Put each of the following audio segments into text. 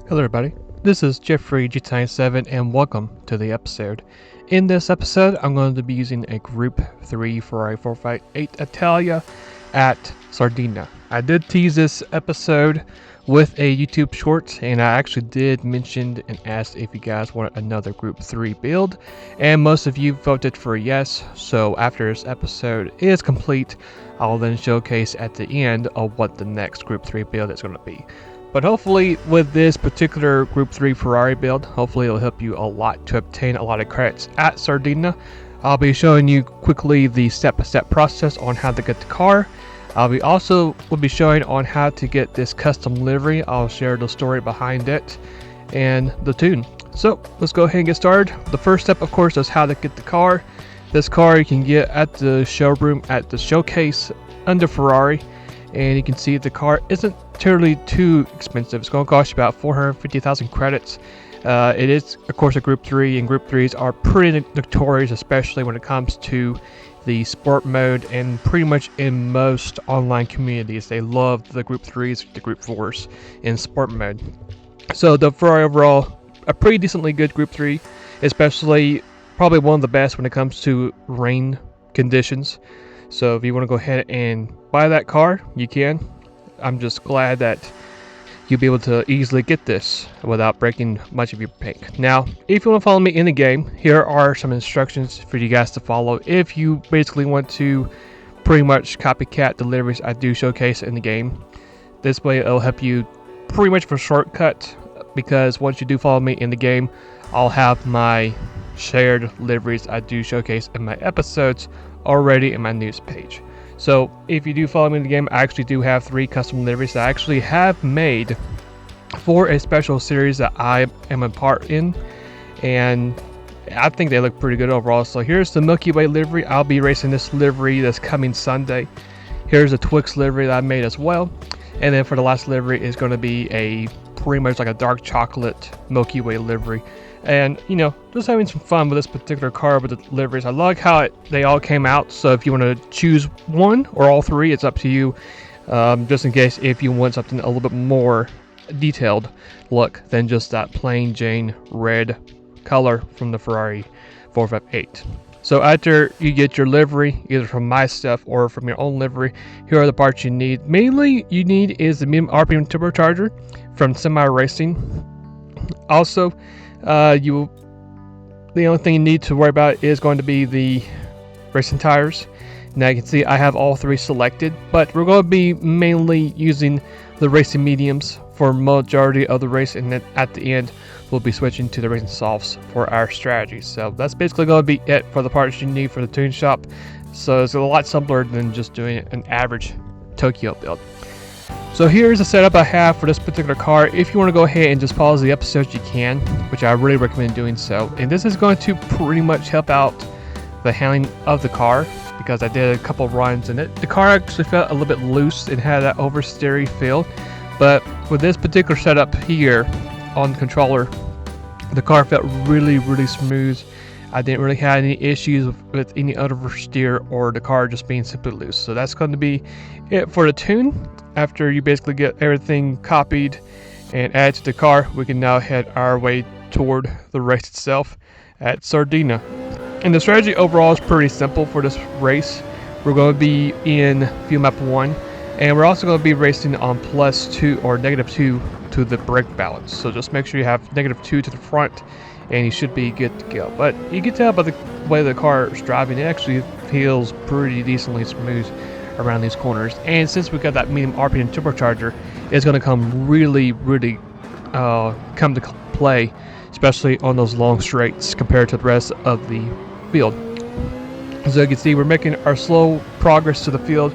Hello everybody, this is Gr.3 and welcome to the episode. In this episode, I'm going to be using a Group 3 Ferrari 458 Italia at Sardegna. I did tease this episode with a YouTube short, and I actually did mention and asked if you guys want another Group 3 build, and most of you voted for yes. So after this episode is complete, I'll then showcase at the end of what the next Group 3 build is going to be. But hopefully with this particular Group 3 Ferrari build, hopefully it'll help you a lot to obtain a lot of credits at Sardegna. I'll be showing you quickly the step-by-step process on how to get the car. I'll be showing on how to get this custom livery. I'll share the story behind it and the tune. So let's go ahead and get started. The first step, of course, is how to get the car. This car you can get at the showroom at the showcase under Ferrari. And you can see the car isn't terribly too expensive. It's going to cost you about 450,000 credits. It is, of course, a Group 3, and Group 3s are pretty notorious, especially when it comes to the sport mode, and pretty much in most online communities, they love the Group 3s, the Group 4s in sport mode. So the Ferrari overall, a pretty decently good Group 3, especially probably one of the best when it comes to rain conditions. So if you want to go ahead and buy that car, you can. I'm just glad that you'll be able to easily get this without breaking much of your bank. Now, if you want to follow me in the game, here are some instructions for you guys to follow. If you basically want to pretty much copycat deliveries I do showcase in the game, this way it'll help you pretty much for shortcut, because once you do follow me in the game, I'll have my shared liveries I do showcase in my episodes already in my news page. So if you do follow me in the game, I actually do have 3 custom liveries that I actually have made for a special series that I am a part in, and I think they look pretty good overall. So here's the Milky Way livery. I'll be racing this livery this coming Sunday. Here's a Twix livery that I made as well, and then for the last livery is going to be a pretty much like a dark chocolate Milky Way livery. And you know, just having some fun with this particular car with the liveries. I like how they all came out, so if you want to choose one or all 3, it's up to you, just in case if you want something a little bit more detailed look than just that plain Jane red color from the Ferrari 458. So after you get your livery, either from my stuff or from your own livery, here are the parts you need. Mainly you need is the medium RPM turbocharger from Semi Racing. Also, the only thing you need to worry about is going to be the racing tires. Now you can see I have all 3 selected, but we're going to be mainly using the racing mediums for majority of the race, and then at the end we'll be switching to the racing softs for our strategy. So that's basically going to be it for the parts you need for the tune shop. So it's a lot simpler than just doing an average Tokyo build. So here's the setup I have for this particular car. If you want to go ahead and just pause the episode, you can, which I really recommend doing so. And this is going to pretty much help out the handling of the car, because I did a couple runs in it. The car actually felt a little bit loose and had that oversteery feel, but with this particular setup here on the controller, the car felt really smooth. I didn't really have any issues with any oversteer or the car just being simply loose. So that's going to be it for the tune. After you basically get everything copied and added to the car, we can now head our way toward the race itself at Sardegna. And the strategy overall is pretty simple for this race. We're going to be in field map 1, and we're also going to be racing on +2 or -2 to the brake balance. So just make sure you have -2 to the front, and you should be good to go. But you can tell by the way the car is driving, it actually feels pretty decently smooth around these corners. And since we got that medium RPM turbocharger, it's going to come really come to play, especially on those long straights compared to the rest of the field. So you can see we're making our slow progress to the field.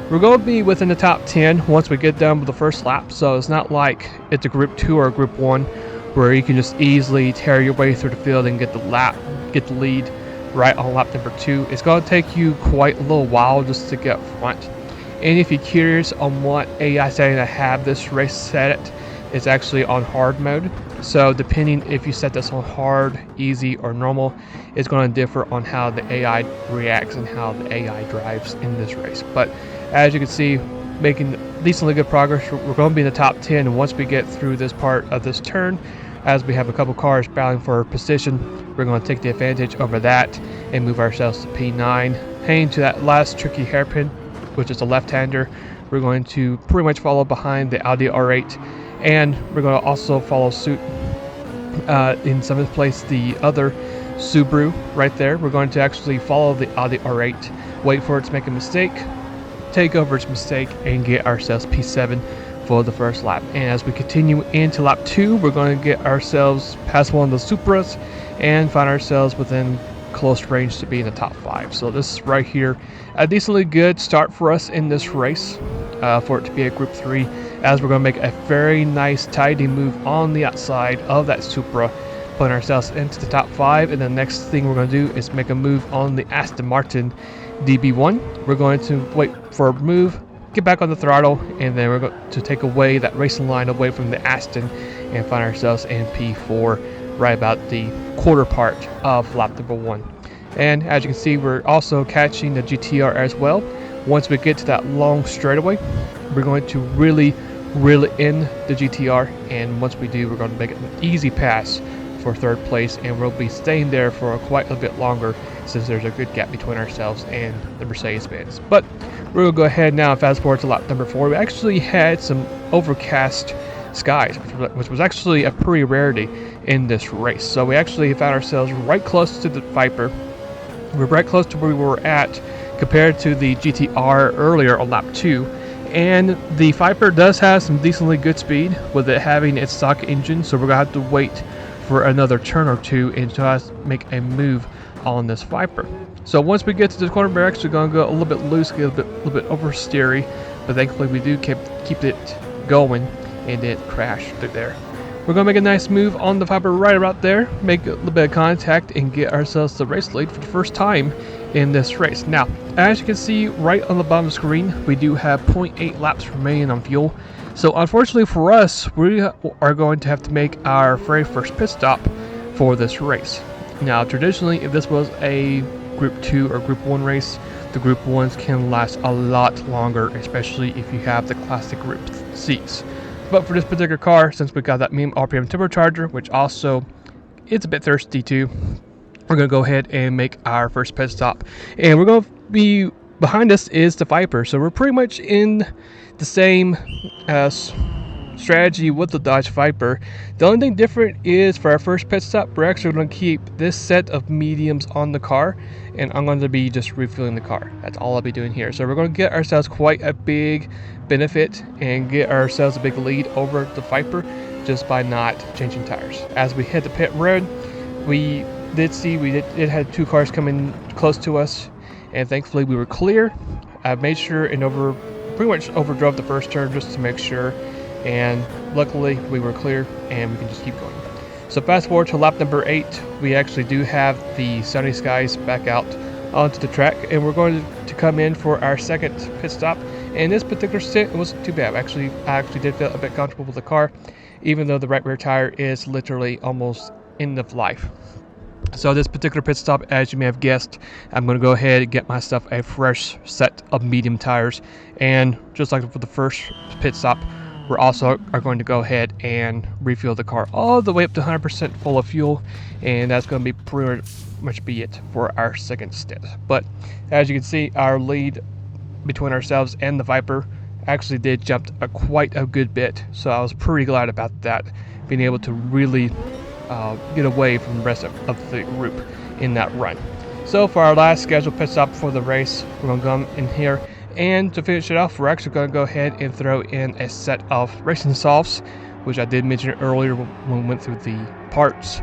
We're going to be within the top 10 once we get done with the first lap, so it's not like it's a Group 2 or a Group 1 where you can just easily tear your way through the field and get the lead right on lap number 2. It's going to take you quite a little while just to get front. And if you're curious on what AI setting I have this race set at, it's actually on hard mode. So depending if you set this on hard, easy, or normal, it's going to differ on how the AI reacts and how the AI drives in this race. But as you can see, making decently good progress. We're going to be in the top 10 once we get through this part of this turn. As we have a couple cars battling for position, we're going to take the advantage over that and move ourselves to P9. Heading to that last tricky hairpin, which is a left-hander, we're going to pretty much follow behind the Audi R8, and we're going to also follow suit in 7th place the other Subaru right there. We're going to actually follow the Audi R8, wait for it to make a mistake, take over its mistake, and get ourselves P7 for the first lap. And as we continue into lap 2, we're going to get ourselves past one of the Supras and find ourselves within close range to be in the top 5. So this is right here a decently good start for us in this race, for it to be a Group 3, as we're going to make a very nice tidy move on the outside of that Supra, putting ourselves into the top 5. And the next thing we're going to do is make a move on the Aston Martin DB1. We're going to wait for a move, get back on the throttle, and then we're going to take away that racing line away from the Aston and find ourselves in P4 right about the quarter part of lap number 1. And as you can see, we're also catching the GTR as well. Once we get to that long straightaway, we're going to really reel in the GTR, and once we do, we're going to make it an easy pass for 3rd place, and we'll be staying there for quite a bit longer since there's a good gap between ourselves and the Mercedes-Benz. But we're going to go ahead now and fast forward to lap number 4. We actually had some overcast skies, which was actually a pretty rarity in this race. So we actually found ourselves right close to the Viper. We're right close to where we were at compared to the GTR earlier on lap 2. And the Viper does have some decently good speed with it having its stock engine, so we're going to have to wait for another turn or two until I make a move on this Viper. So once we get to the corner, we're actually going to go a little bit loose, get a little bit oversteery, but thankfully we do keep it going and it crashed through there. We're going to make a nice move on the Viper right about there, make a little bit of contact, and get ourselves the race lead for the first time in this race. Now, as you can see right on the bottom of the screen, we do have 0.8 laps remaining on fuel. So unfortunately for us, we are going to have to make our very first pit stop for this race. Now, traditionally, if this was a Group 2 or Group 1 race, the Group 1s can last a lot longer, especially if you have the classic Group Cs. But for this particular car, since we got that medium RPM turbocharger, which also it's a bit thirsty too, we're going to go ahead and make our first pit stop. And we're going to be, behind us is the Viper, so we're pretty much in the same strategy with the Dodge Viper. The only thing different is for our first pit stop, we're actually going to keep this set of mediums on the car, and I'm going to be just refueling the car. That's all I'll be doing here. So we're going to get ourselves quite a big benefit and get ourselves a big lead over the Viper just by not changing tires. As we hit the pit road, we did see it had 2 cars coming close to us, and thankfully we were clear. I made sure and pretty much overdrove the first turn just to make sure, and luckily we were clear and we can just keep going. So fast forward to lap number 8, we actually do have the sunny skies back out onto the track, and we're going to come in for our second pit stop. And this particular stint, it wasn't too bad. I actually did feel a bit comfortable with the car, even though the right rear tire is literally almost end of life. So this particular pit stop, as you may have guessed, I'm going to go ahead and get myself a fresh set of medium tires. And just like for the first pit stop, we're also going to go ahead and refuel the car all the way up to 100% full of fuel. And that's going to be pretty much be it for our second stint. But as you can see, our lead between ourselves and the Viper actually did jump quite a good bit. So I was pretty glad about that, being able to really get away from the rest of the group in that run. So for our last scheduled pit stop for the race, we're going to come in here, and to finish it off, we're actually going to go ahead and throw in a set of racing softs, which I did mention earlier when we went through the parts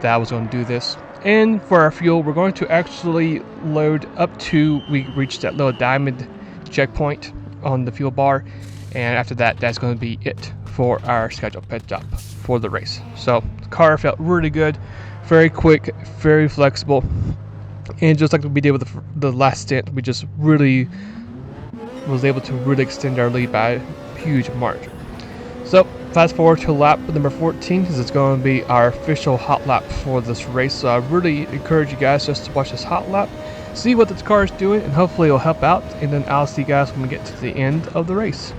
that I was going to do this. And for our fuel, we're going to actually load up to we reach that little diamond checkpoint on the fuel bar, and after that, that's going to be it for our scheduled pit stop for the race. So the car felt really good, very quick, very flexible, and just like we did with the last stint, we just really was able to really extend our lead by a huge margin. So fast forward to lap number 14, because it's going to be our official hot lap for this race. So I really encourage you guys just to watch this hot lap, see what this car is doing, and hopefully it'll help out, and then I'll see you guys when we get to the end of the race.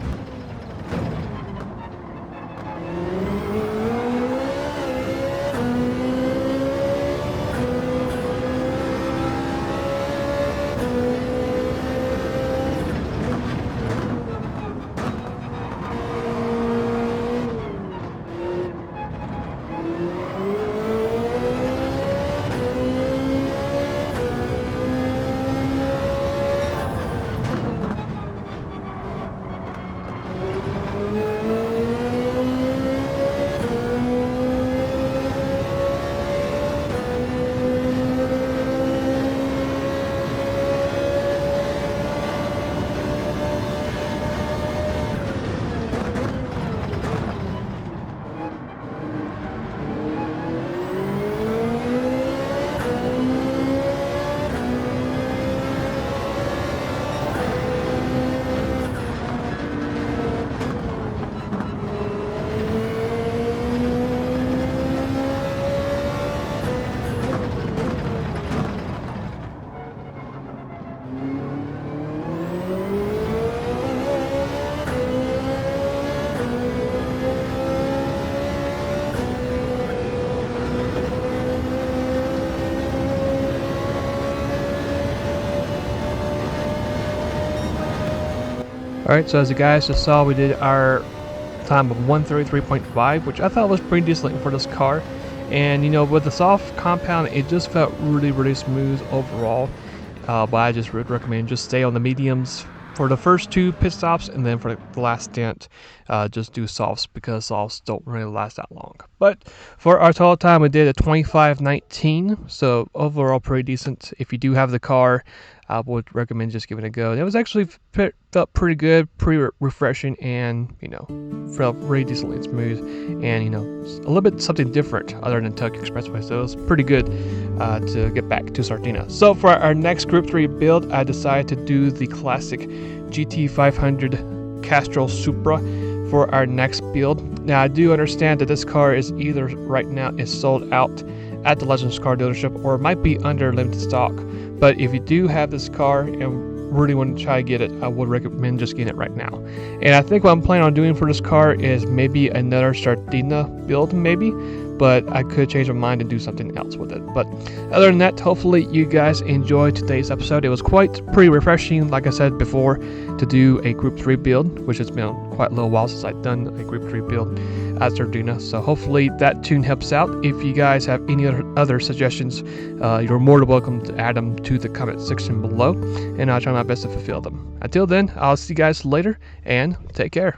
Alright, so as you guys just saw, we did our time of 133.5, which I thought was pretty decent for this car. And you know, with the soft compound, it just felt really smooth overall. But I just would recommend just stay on the mediums for the first 2 pit stops, and then for the last stint, just do softs, because softs don't really last that long. But for our total time, we did a 25:19, so overall pretty decent. If you do have the car, I would recommend just giving it a go. And it was actually felt pretty good, pretty refreshing, and you know, felt really decently smooth, and you know, a little bit something different other than Tokyo Expressway. So it was pretty good to get back to Sardegna. So for our next Group 3 build, I decided to do the classic GT500 Castrol Supra for our next build. Now I do understand that this car is either right now is sold out at the Legends car dealership, or it might be under limited stock. But if you do have this car and really want to try to get it, I would recommend just getting it right now. And I think what I'm planning on doing for this car is maybe another Sardegna build, maybe, but I could change my mind and do something else with it. But other than that, hopefully you guys enjoyed today's episode. It was pretty refreshing, like I said before, to do a Group 3 build, which has been quite a little while since I've done a Group 3 build at Sardegna. So hopefully that tune helps out. If you guys have any other suggestions, you're more than welcome to add them to the comment section below, and I'll try my best to fulfill them. Until then, I'll see you guys later, and take care.